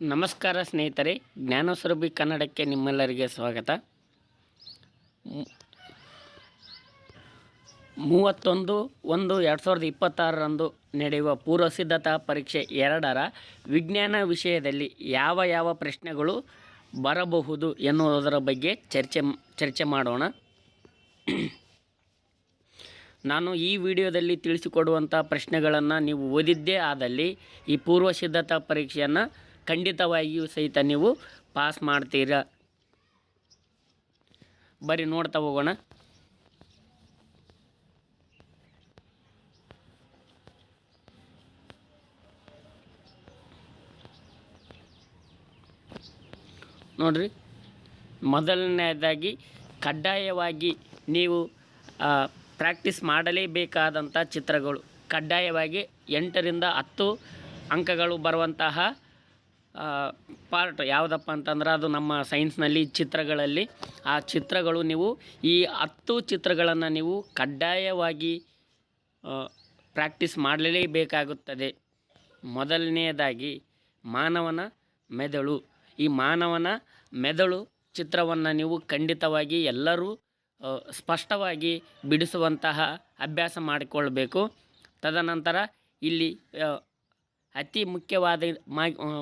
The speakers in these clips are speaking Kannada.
ನಮಸ್ಕಾರ ಸ್ನೇಹಿತರೆ, ಜ್ಞಾನಸ್ವರೂಪಿ ಕನ್ನಡಕ್ಕೆ ನಿಮ್ಮೆಲ್ಲರಿಗೆ ಸ್ವಾಗತ. 31/1/2026 ನಡೆಯುವ ಪೂರ್ವಸಿದ್ಧತಾ ಪರೀಕ್ಷೆ 2ರ ವಿಜ್ಞಾನ ವಿಷಯದಲ್ಲಿ ಯಾವ ಪ್ರಶ್ನೆಗಳು ಬರಬಹುದು ಎನ್ನುವುದರ ಬಗ್ಗೆ ಚರ್ಚೆ ಮಾಡೋಣ. ನಾನು ಈ ವಿಡಿಯೋದಲ್ಲಿ ತಿಳಿಸಿಕೊಡುವಂಥ ಪ್ರಶ್ನೆಗಳನ್ನು ನೀವು ಓದಿದ್ದೇ ಆದಲ್ಲಿ ಈ ಪೂರ್ವಸಿದ್ಧತಾ ಪರೀಕ್ಷೆಯನ್ನು ಖಂಡಿತವಾಗಿಯೂ ಸಹಿತ ನೀವು ಪಾಸ್ ಮಾಡ್ತೀರಾ. ಬರೀ ನೋಡ್ತಾ ಹೋಗೋಣ. ನೋಡ್ರಿ, ಮೊದಲನೇದಾಗಿ ಕಡ್ಡಾಯವಾಗಿ ನೀವು ಪ್ರಾಕ್ಟೀಸ್ ಮಾಡಲೇಬೇಕಾದಂಥ ಚಿತ್ರಗಳು, ಕಡ್ಡಾಯವಾಗಿ 8ರಿಂದ 10 ಅಂಕಗಳು ಬರುವಂತಹ ಪಾರ್ಟ್ ಯಾವುದಪ್ಪ ಅಂತಂದ್ರೆ ಅದು ನಮ್ಮ ಸೈನ್ಸ್ನಲ್ಲಿ ಚಿತ್ರಗಳಲ್ಲಿ. ಆ ಚಿತ್ರಗಳು ನೀವು ಈ 10 ಚಿತ್ರಗಳನ್ನು ನೀವು ಕಡ್ಡಾಯವಾಗಿ ಪ್ರಾಕ್ಟೀಸ್ ಮಾಡಲೇಬೇಕಾಗುತ್ತದೆ. ಮೊದಲನೆಯದಾಗಿ ಮಾನವನ ಮೆದುಳು. ಈ ಮಾನವನ ಮೆದುಳು ಚಿತ್ರವನ್ನು ನೀವು ಖಂಡಿತವಾಗಿ ಎಲ್ಲರೂ ಸ್ಪಷ್ಟವಾಗಿ ಬಿಡಿಸುವಂತಹ ಅಭ್ಯಾಸ ಮಾಡಿಕೊಳ್ಬೇಕು. ತದನಂತರ ಇಲ್ಲಿ ಅತಿ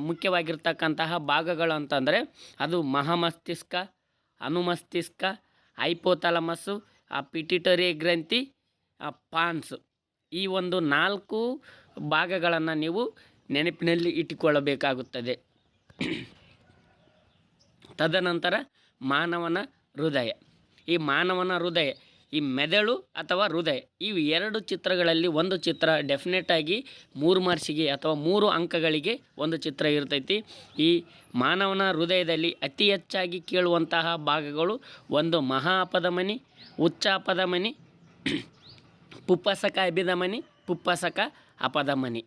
ಮುಖ್ಯವಾಗಿರ್ತಕ್ಕಂತಹ ಭಾಗಗಳು ಅಂತಂದರೆ ಅದು ಮಹಾಮಸ್ತಿಷ್ಕ, ಅನುಮಸ್ತಿಷ್ಕ, ಹೈಪೋಥಾಲಮಸ್ಸು, ಪಿಟ್ಯೂಟರಿ ಗ್ರಂಥಿ, ಪಾನ್ಸ್. ಈ ಒಂದು 4 ಭಾಗಗಳನ್ನು ನೀವು ನೆನಪಿನಲ್ಲಿ ಇಟ್ಟುಕೊಳ್ಳಬೇಕಾಗುತ್ತದೆ. ತದನಂತರ ಮಾನವನ ಹೃದಯ. ಈ ಮಾನವನ ಹೃದಯ, ಈ ಮೆದುಳು ಅಥವಾ ಹೃದಯ, ಇವು 2 ಚಿತ್ರಗಳಲ್ಲಿ ಒಂದು ಚಿತ್ರ ಡೆಫಿನೆಟಾಗಿ 3 ಮಾರ್ಕ್ಸಿಗೆ ಅಥವಾ 3 ಅಂಕಗಳಿಗೆ ಒಂದು ಚಿತ್ರ ಇರ್ತೈತಿ. ಈ ಮಾನವನ ಹೃದಯದಲ್ಲಿ ಅತಿ ಹೆಚ್ಚಾಗಿ ಕೇಳುವಂತಹ ಭಾಗಗಳು ಒಂದು ಮಹಾ ಅಪಧಮನಿ, ಉಚ್ಚ ಅಪಧಮನಿ, ಪುಪ್ಪಸಕ ಅಭಿಧಮನಿ, ಪುಪ್ಪಸಕ ಅಪಧಮನಿ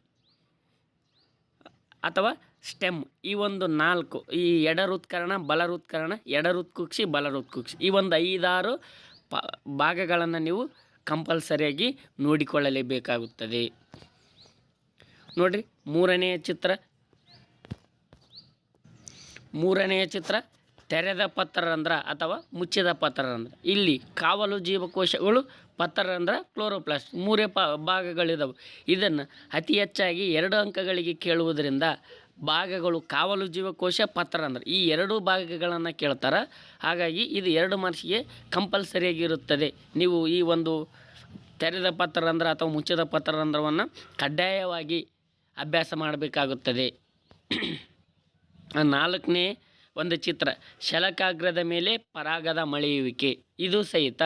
ಅಥವಾ ಸ್ಟೆಮ್. ಈ ಒಂದು 4, ಈ ಎಡ ಹೃತ್ಕರ್ಣ, ಬಲ ಹೃತ್ಕರ್ಣ, ಎಡ ಹೃತ್ಕುಕ್ಷಿ, ಬಲ ಹೃತ್ಕುಕ್ಷಿ, ಈ ಒಂದು 5-6 ಭಾಗಗಳನ್ನು ನೀವು ಕಂಪಲ್ಸರಿಯಾಗಿ ನೋಡಿಕೊಳ್ಳಲೇಬೇಕಾಗುತ್ತದೆ. ನೋಡಿರಿ, ಮೂರನೆಯ ಚಿತ್ರ ತೆರೆದ ಪತ್ರರಂಧ್ರ ಅಥವಾ ಮುಚ್ಚಿದ ಪತ್ರರಂಧ್ರ. ಇಲ್ಲಿ ಕಾವಲು ಜೀವಕೋಶಗಳು, ಪತ್ರರಂಧ್ರ, ಕ್ಲೋರೋಪ್ಲಾಸ್ಟ್, 3 ಭಾಗಗಳಿದ್ದಾವೆ. ಇದನ್ನು ಅತಿ ಹೆಚ್ಚಾಗಿ 2 ಅಂಕಗಳಿಗೆ ಕೇಳುವುದರಿಂದ ಭಾಗಗಳು ಕಾವಲು ಜೀವಕೋಶ, ಪತ್ರರಂಧ್ರ, ಈ 2 ಭಾಗಗಳನ್ನು ಕೇಳ್ತಾರೆ. ಹಾಗಾಗಿ ಇದು 2 ಮಾರ್ಕ್ಸಿಗೆ ಕಂಪಲ್ಸರಿಯಾಗಿರುತ್ತದೆ. ನೀವು ಈ ಒಂದು ತೆರೆದ ಪತ್ರರಂಧ್ರ ಅಥವಾ ಮುಚ್ಚಿದ ಪತ್ರರಂಧ್ರವನ್ನು ಕಡ್ಡಾಯವಾಗಿ ಅಭ್ಯಾಸ ಮಾಡಬೇಕಾಗುತ್ತದೆ. 4ನೇ ಒಂದು ಚಿತ್ರ ಶಲಾಕಾಗ್ರದ ಮೇಲೆ ಪರಾಗದ ಮಳೆಯುವಿಕೆ. ಇದು ಸಹಿತ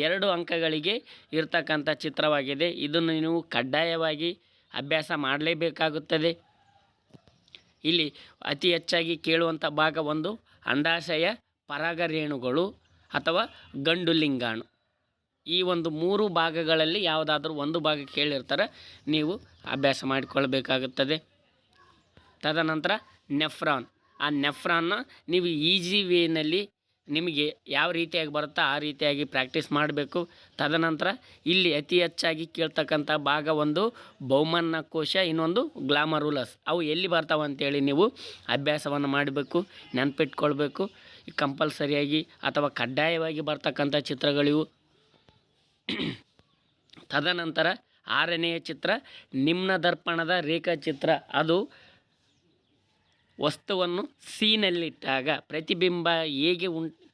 2 ಅಂಕಗಳಿಗೆ ಇರ್ತಕ್ಕಂಥ ಚಿತ್ರವಾಗಿದೆ. ಇದನ್ನು ನೀವು ಕಡ್ಡಾಯವಾಗಿ ಅಭ್ಯಾಸ ಮಾಡಲೇಬೇಕಾಗುತ್ತದೆ. ಇಲ್ಲಿ ಅತಿ ಹೆಚ್ಚಾಗಿ ಕೇಳುವಂಥ ಭಾಗ ಒಂದು ಅಂಡಾಶಯ, ಪರಾಗರೇಣುಗಳು ಅಥವಾ ಗಂಡು ಲಿಂಗಾಣು. ಈ ಒಂದು 3 ಭಾಗಗಳಲ್ಲಿ ಯಾವುದಾದ್ರೂ ಒಂದು ಭಾಗ ಕೇಳಿರ್ತಾರೆ, ನೀವು ಅಭ್ಯಾಸ ಮಾಡಿಕೊಳ್ಬೇಕಾಗುತ್ತದೆ. ತದನಂತರ ನೆಫ್ರಾನ್. ಆ ನೆಫ್ರಾನ್ನ ನೀವು ಈಸಿ ವೇನಲ್ಲಿ ನಿಮಗೆ ಯಾವ ರೀತಿಯಾಗಿ ಬರುತ್ತೋ ಆ ರೀತಿಯಾಗಿ ಪ್ರಾಕ್ಟೀಸ್ ಮಾಡಬೇಕು. ತದನಂತರ ಇಲ್ಲಿ ಅತಿ ಹೆಚ್ಚಾಗಿ ಕೇಳ್ತಕ್ಕಂಥ ಭಾಗ ಒಂದು ಬಹುಮನ್ನ ಕೋಶ, ಇನ್ನೊಂದು ಗ್ಲಾಮರುಲಸ್. ಅವು ಎಲ್ಲಿ ಬರ್ತಾವೆ ಅಂತೇಳಿ ನೀವು ಅಭ್ಯಾಸವನ್ನು ಮಾಡಬೇಕು, ನೆನಪಿಟ್ಕೊಳ್ಬೇಕು. ಕಂಪಲ್ಸರಿಯಾಗಿ ಅಥವಾ ಕಡ್ಡಾಯವಾಗಿ ಬರ್ತಕ್ಕಂಥ ಚಿತ್ರಗಳಿವು. ತದನಂತರ 6ನೆಯ ಚಿತ್ರ ನಿಮ್ನ ದರ್ಪಣದ ರೇಖಾಚಿತ್ರ. ಅದು ವಸ್ತುವನ್ನು ಸೀನಲ್ಲಿಟ್ಟಾಗ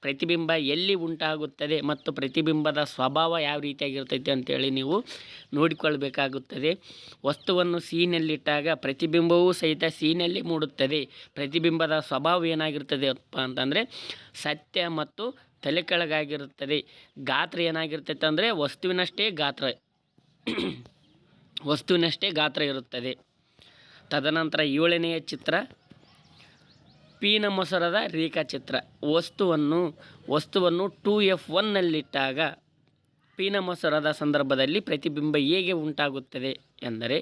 ಪ್ರತಿಬಿಂಬ ಎಲ್ಲಿ ಉಂಟಾಗುತ್ತದೆ ಮತ್ತು ಪ್ರತಿಬಿಂಬದ ಸ್ವಭಾವ ಯಾವ ರೀತಿಯಾಗಿರ್ತೈತೆ ಅಂತೇಳಿ ನೀವು ನೋಡಿಕೊಳ್ಬೇಕಾಗುತ್ತದೆ. ವಸ್ತುವನ್ನು ಸೀನಲ್ಲಿಟ್ಟಾಗ ಪ್ರತಿಬಿಂಬವೂ ಸಹಿತ ಸೀನಲ್ಲಿ ಮೂಡುತ್ತದೆ. ಪ್ರತಿಬಿಂಬದ ಸ್ವಭಾವ ಏನಾಗಿರ್ತದೆ ಅಂತಂದರೆ ಸತ್ಯ ಮತ್ತು ತಲೆ ಕೆಳಗಾಗಿರುತ್ತದೆ. ಗಾತ್ರ ಏನಾಗಿರ್ತೈತೆ ಅಂದರೆ ವಸ್ತುವಿನಷ್ಟೇ ಗಾತ್ರ ಇರುತ್ತದೆ. ತದನಂತರ 7ನೆಯ ಚಿತ್ರ ಪೀನ ಮೊಸರದ ರೇಖಾಚಿತ್ರ. ವಸ್ತುವನ್ನು 2F1ನಲ್ಲಿಟ್ಟಾಗ ಪೀನ ಮೊಸರದ ಸಂದರ್ಭದಲ್ಲಿ ಪ್ರತಿಬಿಂಬ ಹೇಗೆ ಉಂಟಾಗುತ್ತದೆ ಎಂದರೆ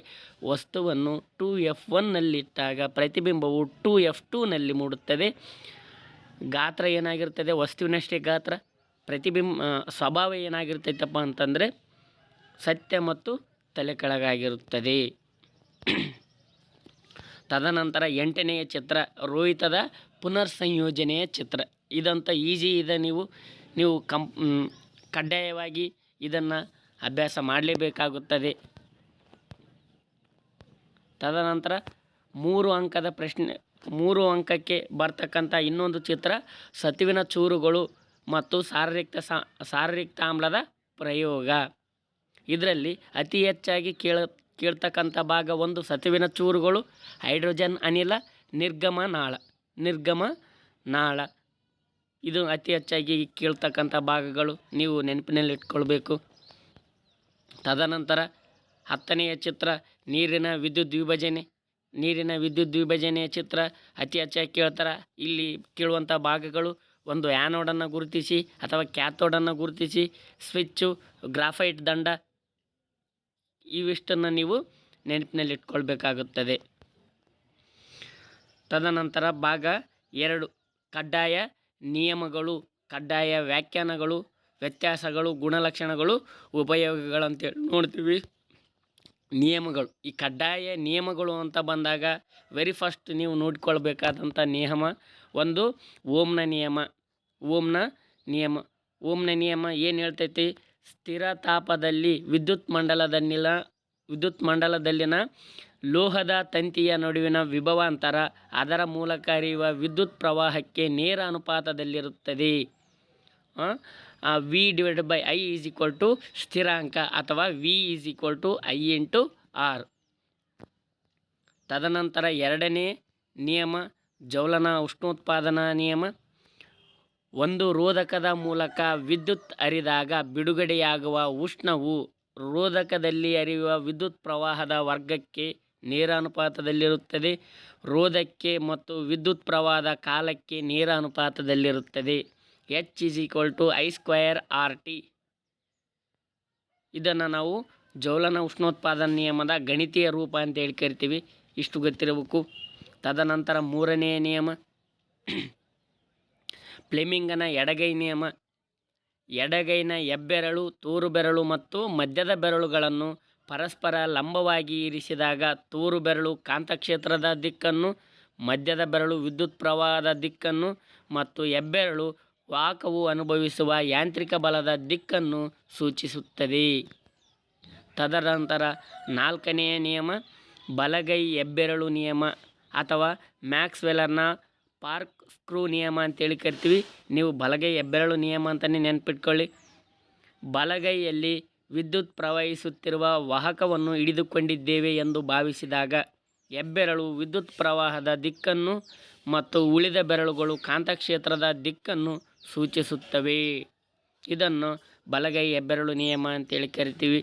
ವಸ್ತುವನ್ನು 2F1ನಲ್ಲಿಟ್ಟಾಗ ಪ್ರತಿಬಿಂಬವು 2F2ನಲ್ಲಿ ಮೂಡುತ್ತದೆ. ಗಾತ್ರ ಏನಾಗಿರ್ತದೆ, ವಸ್ತುವಿನಷ್ಟೇ ಗಾತ್ರ. ಸ್ವಭಾವ ಏನಾಗಿರ್ತೈತಪ್ಪ ಅಂತಂದರೆ ಸತ್ಯ ಮತ್ತು ತಲೆ ಕೆಳಗಾಗಿರುತ್ತದೆ. ತದನಂತರ 8ನೆಯ ಚಿತ್ರ ರೋಹಿತದ ಪುನರ್ಸಂಯೋಜನೆಯ ಚಿತ್ರ. ಇದಂತ ಈಸಿ ಇದೆ. ನೀವು ಕಡ್ಡಾಯವಾಗಿ ಇದನ್ನು ಅಭ್ಯಾಸ ಮಾಡಲೇಬೇಕಾಗುತ್ತದೆ. ತದನಂತರ 3 ಅಂಕಕ್ಕೆ ಬರ್ತಕ್ಕಂಥ ಇನ್ನೊಂದು ಚಿತ್ರ ಸತುವಿನ ಚೂರುಗಳು ಮತ್ತು ಸಾರರಿಕ್ತ ಆಮ್ಲದ ಪ್ರಯೋಗ. ಇದರಲ್ಲಿ ಅತಿ ಹೆಚ್ಚಾಗಿ ಕೇಳ್ತಕ್ಕಂಥ ಭಾಗ 1 ಸತುವಿನ ಚೂರುಗಳು, ಹೈಡ್ರೋಜನ್ ಅನಿಲ, ನಿರ್ಗಮ ನಾಳ. ಇದು ಅತಿ ಹೆಚ್ಚಾಗಿ ಕೇಳ್ತಕ್ಕಂಥ ಭಾಗಗಳು, ನೀವು ನೆನಪಿನಲ್ಲಿಟ್ಕೊಳ್ಬೇಕು. ತದನಂತರ 10ನೆಯ ಚಿತ್ರ ನೀರಿನ ವಿದ್ಯುತ್ ವಿಭಜನೆಯ ಚಿತ್ರ ಅತಿ ಹೆಚ್ಚಾಗಿ ಕೇಳ್ತಾರೆ. ಇಲ್ಲಿ ಕೇಳುವಂಥ ಭಾಗಗಳು 1 ಆ್ಯನೋಡನ್ನು ಗುರುತಿಸಿ ಅಥವಾ ಕ್ಯಾಥೋಡನ್ನು ಗುರುತಿಸಿ, ಸ್ವಿಚ್ಚು, ಗ್ರಾಫೈಟ್ ದಂಡ, ಇವಿಷ್ಟನ್ನು ನೀವು ನೆನಪಿನಲ್ಲಿಟ್ಕೊಳ್ಬೇಕಾಗುತ್ತದೆ. ತದನಂತರ ಭಾಗ 2 ಕಡ್ಡಾಯ ನಿಯಮಗಳು, ಕಡ್ಡಾಯ ವ್ಯಾಖ್ಯಾನಗಳು, ವ್ಯತ್ಯಾಸಗಳು, ಗುಣಲಕ್ಷಣಗಳು, ಉಪಯೋಗಗಳಂತೇಳಿ ನೋಡ್ತೀವಿ. ನಿಯಮಗಳು, ಈ ಕಡ್ಡಾಯ ನಿಯಮಗಳು ಅಂತ ಬಂದಾಗ ವೆರಿ ಫಸ್ಟ್ ನೀವು ನೋಡಿಕೊಳ್ಬೇಕಾದಂಥ ನಿಯಮ 1 ಓಮ್ನ ನಿಯಮ ಏನು ಹೇಳ್ತೈತಿ? ಸ್ಥಿರ ತಾಪದಲ್ಲಿ ವಿದ್ಯುತ್ ಮಂಡಲದಲ್ಲಿನ ಲೋಹದ ತಂತಿಯ ನಡುವಿನ ವಿಭವಾಂತರ ಅದರ ಮೂಲಕ ಹರಿಯುವ ವಿದ್ಯುತ್ ಪ್ರವಾಹಕ್ಕೆ ನೇರ ಅನುಪಾತದಲ್ಲಿರುತ್ತದೆ. V/I ಸ್ಥಿರಾಂಕ ಅಥವಾ V/I/R. ತದನಂತರ 2ನೇ ನಿಯಮ ಜೌಲನ ಉಷ್ಣೋತ್ಪಾದನಾ ನಿಯಮ. ಒಂದು ರೋಧಕದ ಮೂಲಕ ವಿದ್ಯುತ್ ಹರಿದಾಗ ಬಿಡುಗಡೆಯಾಗುವ ಉಷ್ಣವು ರೋಧಕದಲ್ಲಿ ಹರಿಯುವ ವಿದ್ಯುತ್ ಪ್ರವಾಹದ ವರ್ಗಕ್ಕೆ ನೇರ ಅನುಪಾತದಲ್ಲಿರುತ್ತದೆ. ರೋಧಕ್ಕೆ ಮತ್ತು ವಿದ್ಯುತ್ ಪ್ರವಾಹದ ಕಾಲಕ್ಕೆ ನೇರ ಅನುಪಾತದಲ್ಲಿರುತ್ತದೆ. H=I²RT. ಇದನ್ನು ನಾವು ಜೌಲನ ಉಷ್ಣೋತ್ಪಾದನಾ ನಿಯಮದ ಗಣಿತೀಯ ರೂಪ ಅಂತೇಳಿ ಕರಿತೀವಿ. ಇಷ್ಟು ಗೊತ್ತಿರಬೇಕು. ತದನಂತರ 3ನೇ ನಿಯಮ ಫ್ಲೆಮಿಂಗನ ಎಡಗೈ ನಿಯಮ. ಎಡಗೈನ ಹೆಬ್ಬೆರಳು, ತೋರು ಬೆರಳು ಮತ್ತು ಮಧ್ಯದ ಬೆರಳುಗಳನ್ನು ಪರಸ್ಪರ ಲಂಬವಾಗಿ ಇರಿಸಿದಾಗ ತೋರು ಬೆರಳು ಕಾಂತಕ್ಷೇತ್ರದ ದಿಕ್ಕನ್ನು, ಮಧ್ಯದ ಬೆರಳು ವಿದ್ಯುತ್ ಪ್ರವಾಹದ ದಿಕ್ಕನ್ನು ಮತ್ತು ಹೆಬ್ಬೆರಳು ವಾಹಕವು ಅನುಭವಿಸುವ ಯಾಂತ್ರಿಕ ಬಲದ ದಿಕ್ಕನ್ನು ಸೂಚಿಸುತ್ತದೆ. ತದನಂತರ 4ನೇ ನಿಯಮ ಬಲಗೈ ಹೆಬ್ಬೆರಳು ನಿಯಮ ಅಥವಾ ಮ್ಯಾಕ್ಸ್ವೆಲ್ನ ಫಾರ್ಕ್ ಸ್ಕ್ರೂ ನಿಯಮ ಅಂತೇಳಿ ಕರಿತೀವಿ. ನೀವು ಬಲಗೈ ಹೆಬ್ಬೆರಳು ನಿಯಮ ಅಂತಲೇ ನೆನಪಿಟ್ಕೊಳ್ಳಿ. ಬಲಗೈಯಲ್ಲಿ ವಿದ್ಯುತ್ ಪ್ರವಹಿಸುತ್ತಿರುವ ವಾಹಕವನ್ನು ಹಿಡಿದುಕೊಂಡಿದ್ದೇವೆ ಎಂದು ಭಾವಿಸಿದಾಗ ಹೆಬ್ಬೆರಳು ವಿದ್ಯುತ್ ಪ್ರವಾಹದ ದಿಕ್ಕನ್ನು ಮತ್ತು ಉಳಿದ ಬೆರಳುಗಳು ಕಾಂತಕ್ಷೇತ್ರದ ದಿಕ್ಕನ್ನು ಸೂಚಿಸುತ್ತವೆ. ಇದನ್ನು ಬಲಗೈ ಹೆಬ್ಬೆರಳು ನಿಯಮ ಅಂತೇಳಿ ಕರಿತೀವಿ.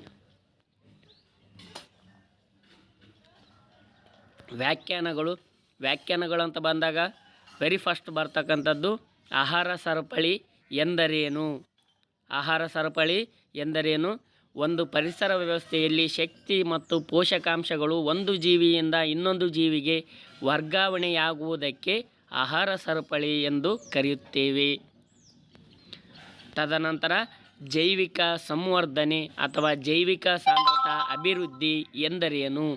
ವ್ಯಾಖ್ಯಾನಗಳು ಅಂತ ಬಂದಾಗ ವೆರಿ ಫಸ್ಟ್ ಬರ್ತಕ್ಕಂಥದ್ದು ಆಹಾರ ಸರಪಳಿ ಎಂದರೇನು? ಒಂದು ಪರಿಸರ ವ್ಯವಸ್ಥೆಯಲ್ಲಿ ಶಕ್ತಿ ಮತ್ತು ಪೋಷಕಾಂಶಗಳು ಒಂದು ಜೀವಿಯಿಂದ ಇನ್ನೊಂದು ಜೀವಿಗೆ ವರ್ಗಾವಣೆಯಾಗುವುದಕ್ಕೆ ಆಹಾರ ಸರಪಳಿ ಎಂದು ಕರೆಯುತ್ತೇವೆ. ತದನಂತರ ಜೈವಿಕ ಸಂವರ್ಧನೆ ಅಥವಾ ಜೈವಿಕ ಸಾಂದ್ರತಾ ಅಭಿವೃದ್ಧಿ ಎಂದರೇನು?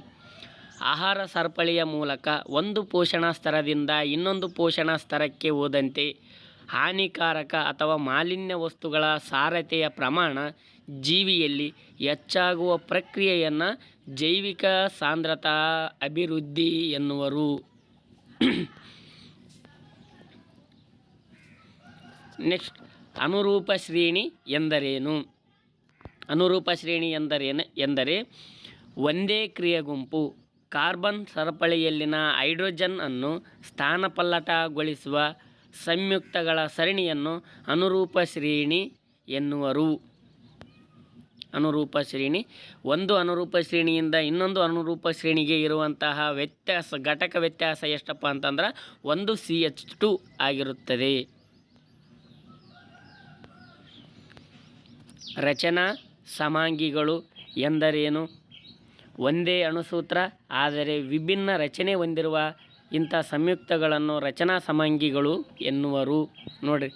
ಆಹಾರ ಸರಪಳಿಯ ಮೂಲಕ ಒಂದು ಪೋಷಣಾ ಸ್ತರದಿಂದ ಇನ್ನೊಂದು ಪೋಷಣಾ ಸ್ತರಕ್ಕೆ ಹೋದಂತೆ ಹಾನಿಕಾರಕ ಅಥವಾ ಮಾಲಿನ್ಯ ವಸ್ತುಗಳ ಸಾರತೆಯ ಪ್ರಮಾಣ ಜೀವಿಯಲ್ಲಿ ಹೆಚ್ಚಾಗುವ ಪ್ರಕ್ರಿಯೆಯನ್ನು ಜೈವಿಕ ಸಾಂದ್ರತಾ ಅಭಿವೃದ್ಧಿ ಎನ್ನುವರು. ನೆಕ್ಸ್ಟ್, ಅನುರೂಪ ಶ್ರೇಣಿ ಎಂದರೇನು? ಅನುರೂಪ ಶ್ರೇಣಿ ಎಂದರೆ ಒಂದೇ ಕ್ರಿಯೆ ಗುಂಪು ಕಾರ್ಬನ್ ಸರಪಳಿಯಲ್ಲಿನ ಹೈಡ್ರೋಜನ್ ಅನ್ನು ಸ್ಥಾನಪಲ್ಲಟಗೊಳಿಸುವ ಸಂಯುಕ್ತಗಳ ಸರಣಿಯನ್ನು ಅನುರೂಪ ಶ್ರೇಣಿ ಎನ್ನುವರು. ಅನುರೂಪ ಶ್ರೇಣಿ ಒಂದು ಅನುರೂಪ ಶ್ರೇಣಿಯಿಂದ ಇನ್ನೊಂದು ಅನುರೂಪ ಶ್ರೇಣಿಗೆ ಇರುವಂತಹ ಘಟಕ ವ್ಯತ್ಯಾಸ ಎಷ್ಟಪ್ಪ ಅಂತಂದ್ರೆ 1 CH2 ಆಗಿರುತ್ತದೆ. ರಚನಾ ಸಮಾಂಗಿಗಳು ಎಂದರೇನು? ಒಂದೇ ಅಣುಸೂತ್ರ ಆದರೆ ವಿಭಿನ್ನ ರಚನೆ ಹೊಂದಿರುವ ಇಂಥ ಸಂಯುಕ್ತಗಳನ್ನು ರಚನಾ ಸಮಾಂಗಿಗಳು ಎನ್ನುವರು. ನೋಡಿರಿ,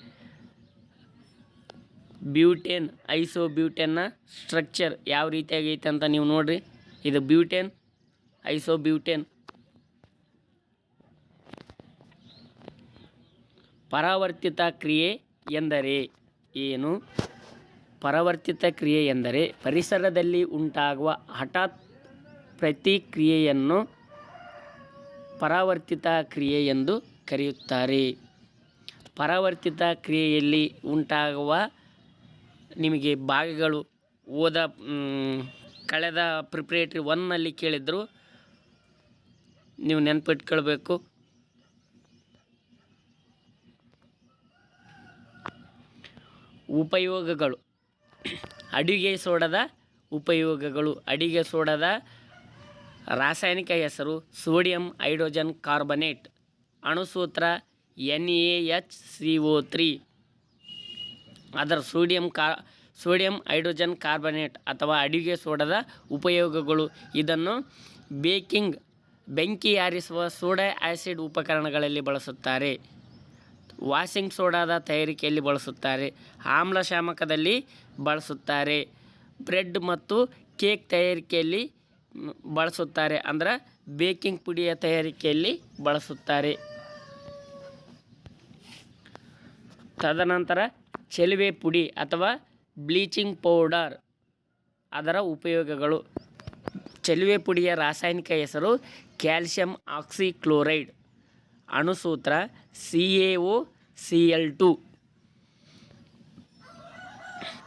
ಬ್ಯೂಟೇನ್, ಐಸೋಬ್ಯೂಟೇನ್ನ ಸ್ಟ್ರಕ್ಚರ್ ಯಾವ ರೀತಿಯಾಗೈತೆ ಅಂತ ನೀವು ನೋಡಿರಿ. ಇದು ಬ್ಯೂಟೇನ್, ಐಸೋಬ್ಯೂಟೇನ್. ಪರಾವರ್ತಿತ ಕ್ರಿಯೆ ಎಂದರೆ ಏನು? ಪರಾವರ್ತಿತ ಕ್ರಿಯೆ ಎಂದರೆ ಪರಿಸರದಲ್ಲಿ ಉಂಟಾಗುವ ಹಠಾತ್ ಪ್ರತಿಕ್ರಿಯೆಯನ್ನು ಪರಾವರ್ತಿತ ಕ್ರಿಯೆ ಎಂದು ಕರೆಯುತ್ತಾರೆ. ಪರಾವರ್ತಿತ ಕ್ರಿಯೆಯಲ್ಲಿ ಉಂಟಾಗುವ ನಿಮಗೆ ಭಾಗಗಳು ಕಳೆದ ಪ್ರಿಪ್ರೇಟರಿ 1ನಲ್ಲಿ ಕೇಳಿದ್ರು, ನೀವು ನೆನಪಿಟ್ಕೊಳ್ಬೇಕು. ಉಪಯೋಗಗಳು. ಅಡುಗೆ ಸೋಡದ ಉಪಯೋಗಗಳು. ಅಡುಗೆ ಸೋಡದ ರಾಸಾಯನಿಕ ಹೆಸರು ಸೋಡಿಯಂ ಹೈಡ್ರೋಜನ್ ಕಾರ್ಬನೇಟ್. ಅಣುಸೂತ್ರ NaHCO3. ಅದರ ಸೋಡಿಯಂ ಹೈಡ್ರೋಜನ್ ಕಾರ್ಬನೇಟ್ ಅಥವಾ ಅಡುಗೆ ಸೋಡದ ಉಪಯೋಗಗಳು. ಇದನ್ನು ಬೆಂಕಿ ಆರಿಸುವ ಸೋಡಾ ಆ್ಯಸಿಡ್ ಉಪಕರಣಗಳಲ್ಲಿ ಬಳಸುತ್ತಾರೆ. ವಾಷಿಂಗ್ ಸೋಡಾದ ತಯಾರಿಕೆಯಲ್ಲಿ ಬಳಸುತ್ತಾರೆ. ಆಮ್ಲಶಾಮಕದಲ್ಲಿ ಬಳಸುತ್ತಾರೆ. ಬ್ರೆಡ್ ಮತ್ತು ಕೇಕ್ ತಯಾರಿಕೆಯಲ್ಲಿ ಬಳಸುತ್ತಾರೆ. ಅಂದ್ರೆ ಬೇಕಿಂಗ್ ಪುಡಿಯ ತಯಾರಿಕೆಯಲ್ಲಿ ಬಳಸುತ್ತಾರೆ. ತದನಂತರ ಚೆಲುವೆ ಪುಡಿ ಅಥವಾ ಬ್ಲೀಚಿಂಗ್ ಪೌಡರ್. ಅದರ ಉಪಯೋಗಗಳು. ಚೆಲುವೆ ಪುಡಿಯ ರಾಸಾಯನಿಕ ಹೆಸರು ಕ್ಯಾಲ್ಸಿಯಂ ಆಕ್ಸಿಕ್ಲೋರೈಡ್. ಅಣುಸೂತ್ರ CaOCl2.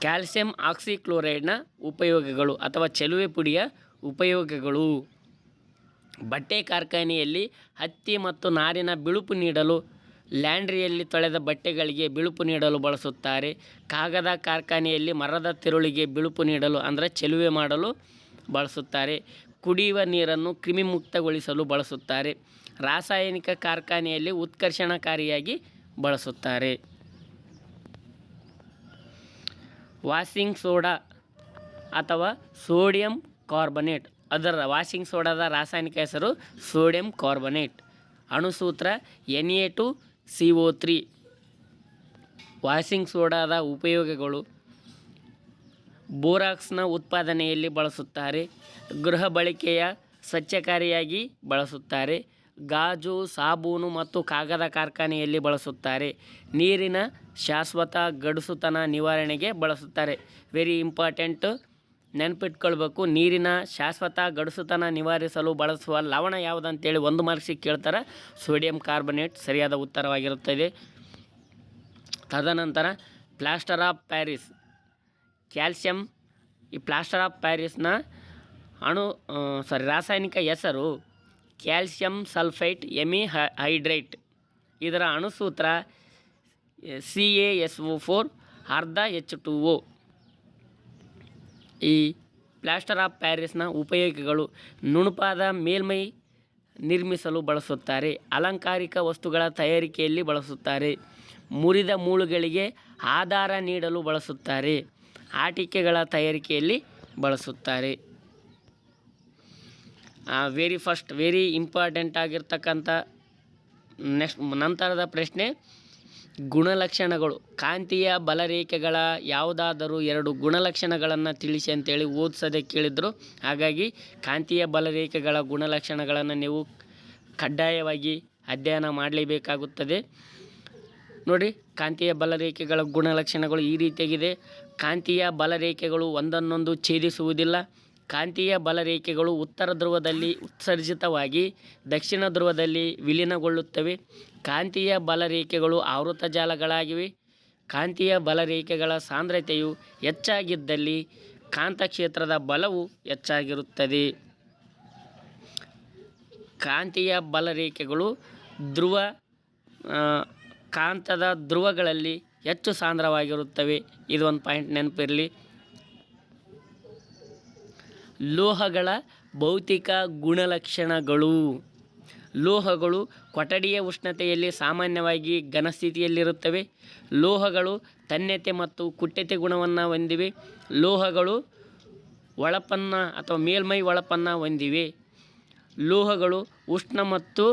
ಕ್ಯಾಲ್ಸಿಯಂ ಆಕ್ಸಿಕ್ಲೋರೈಡ್ನ ಉಪಯೋಗಗಳು ಅಥವಾ ಚೆಲುವೆ ಪುಡಿಯ ಉಪಯೋಗಗಳು. ಬಟ್ಟೆ ಕಾರ್ಖಾನೆಯಲ್ಲಿ ಹತ್ತಿ ಮತ್ತು ನಾರಿನ ಬಿಳುಪು ನೀಡಲು, ಲ್ಯಾಂಡ್ರಿಯಲ್ಲಿ ತೊಳೆದ ಬಟ್ಟೆಗಳಿಗೆ ಬಿಳುಪು ನೀಡಲು ಬಳಸುತ್ತಾರೆ. ಕಾಗದ ಕಾರ್ಖಾನೆಯಲ್ಲಿ ಮರದ ತಿರುಳಿಗೆ ಬಿಳುಪು ನೀಡಲು ಅಂದರೆ ಚೆಲುವೆ ಮಾಡಲು ಬಳಸುತ್ತಾರೆ. ಕುಡಿಯುವ ನೀರನ್ನು ಕ್ರಿಮಿಮುಕ್ತಗೊಳಿಸಲು ಬಳಸುತ್ತಾರೆ. ರಾಸಾಯನಿಕ ಕಾರ್ಖಾನೆಯಲ್ಲಿ ಉತ್ಕರ್ಷಣಕಾರಿಯಾಗಿ ಬಳಸುತ್ತಾರೆ. ವಾಷಿಂಗ್ ಸೋಡಾ ಅಥವಾ ಸೋಡಿಯಂ ಕಾರ್ಬನೇಟ್. ಅದರ ವಾಷಿಂಗ್ ಸೋಡಾದ ರಾಸಾಯನಿಕ ಹೆಸರು ಸೋಡಿಯಂ ಕಾರ್ಬನೇಟ್. ಅಣುಸೂತ್ರ Na2CO3. ವಾಷಿಂಗ್ ಸೋಡಾದ ಉಪಯೋಗಗಳು. ಬೋರಾಕ್ಸ್ನ ಉತ್ಪಾದನೆಯಲ್ಲಿ ಬಳಸುತ್ತಾರೆ. ಗೃಹ ಬಳಕೆಯ ಸ್ವಚ್ಛಕಾರಿಯಾಗಿ ಬಳಸುತ್ತಾರೆ. ಗಾಜು, ಸಾಬೂನು ಮತ್ತು ಕಾಗದ ಕಾರ್ಖಾನೆಯಲ್ಲಿ ಬಳಸುತ್ತಾರೆ. ನೀರಿನ ಶಾಶ್ವತ ಗಡುಸುತನ ನಿವಾರಣೆಗೆ ಬಳಸುತ್ತಾರೆ. ವೆರಿ ಇಂಪಾರ್ಟೆಂಟ್, ನೆನಪಿಟ್ಕೊಳ್ಬೇಕು. ನೀರಿನ ಶಾಶ್ವತ ಗಡುಸುತನ ನಿವಾರಿಸಲು ಬಳಸುವ ಲವಣ ಯಾವುದಂತೇಳಿ 1 ಮಾರ್ಕ್ಸಿಗೆ ಕೇಳ್ತಾರೆ. ಸೋಡಿಯಂ ಕಾರ್ಬನೇಟ್ ಸರಿಯಾದ ಉತ್ತರವಾಗಿರುತ್ತದೆ. ತದನಂತರ ಪ್ಲಾಸ್ಟರ್ ಆಫ್ ಪ್ಯಾರಿಸ್. ಕ್ಯಾಲ್ಸಿಯಂ. ಈ ಪ್ಲಾಸ್ಟರ್ ಆಫ್ ಪ್ಯಾರಿಸ್ನ ರಾಸಾಯನಿಕ ಹೆಸರು ಕ್ಯಾಲ್ಸಿಯಂ ಸಲ್ಫೈಟ್ ಎಮಿಹೈಡ್ರೇಟ್. ಇದರ ಅಣುಸೂತ್ರ CaSO4 ಅರ್ಧ H2O. ಈ ಪ್ಲಾಸ್ಟರ್ ಆಫ್ ಪ್ಯಾರಿಸ್ನ ಉಪಯೋಗಗಳು. ನುಣುಪಾದ ಮೇಲ್ಮೈ ನಿರ್ಮಿಸಲು ಬಳಸುತ್ತಾರೆ. ಅಲಂಕಾರಿಕ ವಸ್ತುಗಳ ತಯಾರಿಕೆಯಲ್ಲಿ ಬಳಸುತ್ತಾರೆ. ಮುರಿದ ಮೂಳುಗಳಿಗೆ ಆಧಾರ ನೀಡಲು ಬಳಸುತ್ತಾರೆ. ಆಟಿಕೆಗಳ ತಯಾರಿಕೆಯಲ್ಲಿ ಬಳಸುತ್ತಾರೆ. ವೆರಿ ಇಂಪಾರ್ಟೆಂಟ್ ಆಗಿರ್ತಕ್ಕಂಥ ನಂತರದ ಪ್ರಶ್ನೆ ಗುಣಲಕ್ಷಣಗಳು. ಕಾಂತೀಯ ಬಲರೇಖೆಗಳ ಯಾವುದಾದರೂ 2 ಗುಣಲಕ್ಷಣಗಳನ್ನು ತಿಳಿಸಿ ಅಂತೇಳಿ ಓದಿಸದೆ ಕೇಳಿದರು. ಹಾಗಾಗಿ ಕಾಂತೀಯ ಬಲರೇಖೆಗಳ ಗುಣಲಕ್ಷಣಗಳನ್ನು ನೀವು ಕಡ್ಡಾಯವಾಗಿ ಅಧ್ಯಯನ ಮಾಡಲೇಬೇಕಾಗುತ್ತದೆ. ನೋಡಿ, ಕಾಂತೀಯ ಬಲರೇಖೆಗಳ ಗುಣಲಕ್ಷಣಗಳು ಈ ರೀತಿಯಾಗಿದೆ. ಕಾಂತೀಯ ಬಲರೇಖೆಗಳು ಒಂದನ್ನೊಂದು ಛೇದಿಸುವುದಿಲ್ಲ. ಕಾಂತೀಯ ಬಲರೇಖೆಗಳು ಉತ್ತರ ಧ್ರುವದಲ್ಲಿ ಉತ್ಸರ್ಜಿತವಾಗಿ ದಕ್ಷಿಣ ಧ್ರುವದಲ್ಲಿ ವಿಲೀನಗೊಳ್ಳುತ್ತವೆ. ಕಾಂತೀಯ ಬಲರೇಖೆಗಳು ಆವೃತ ಜಾಲಗಳಾಗಿವೆ. ಕಾಂತೀಯ ಬಲರೇಖೆಗಳ ಸಾಂದ್ರತೆಯು ಹೆಚ್ಚಾಗಿದ್ದಲ್ಲಿ ಕಾಂತಕ್ಷೇತ್ರದ ಬಲವು ಹೆಚ್ಚಾಗಿರುತ್ತದೆ. ಕಾಂತೀಯ ಬಲರೇಖೆಗಳು ಕಾಂತದ ಧ್ರುವಗಳಲ್ಲಿ ಹೆಚ್ಚು ಸಾಂದ್ರವಾಗಿರುತ್ತವೆ. ಇದು ಒಂದು ಪಾಯಿಂಟ್ ನೆನಪಿರಲಿ. ಲೋಹಗಳ ಭೌತಿಕ ಗುಣಲಕ್ಷಣಗಳು. ಲೋಹಗಳು ಕೊಠಡಿಯ ಉಷ್ಣತೆಯಲ್ಲಿ ಸಾಮಾನ್ಯವಾಗಿ ಘನಸ್ಥಿತಿಯಲ್ಲಿರುತ್ತವೆ. ಲೋಹಗಳು ತನ್ಯತೆ ಮತ್ತು ಕುಟ್ಯತೆ ಗುಣವನ್ನು ಹೊಂದಿವೆ. ಲೋಹಗಳು ಹೊಳಪನ್ನು ಅಥವಾ ಮೇಲ್ಮೈ ಹೊಳಪನ್ನು ಹೊಂದಿವೆ. ಲೋಹಗಳು ಉಷ್ಣ ಮತ್ತು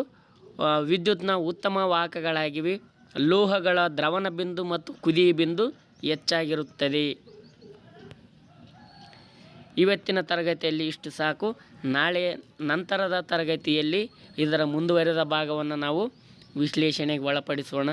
ವಿದ್ಯುತ್ನ ಉತ್ತಮ ವಾಹಕಗಳಾಗಿವೆ. ಲೋಹಗಳ ದ್ರವಣ ಬಿಂದು ಮತ್ತು ಕುದಿಯ ಬಿಂದು ಹೆಚ್ಚಾಗಿರುತ್ತದೆ. ಇವತ್ತಿನ ತರಗತಿಯಲ್ಲಿ ಇಷ್ಟು ಸಾಕು. ನಂತರದ ತರಗತಿಯಲ್ಲಿ ಇದರ ಮುಂದುವರೆದ ಭಾಗವನ್ನು ನಾವು ವಿಶ್ಲೇಷಣೆಗೆ ಒಳಪಡಿಸೋಣ.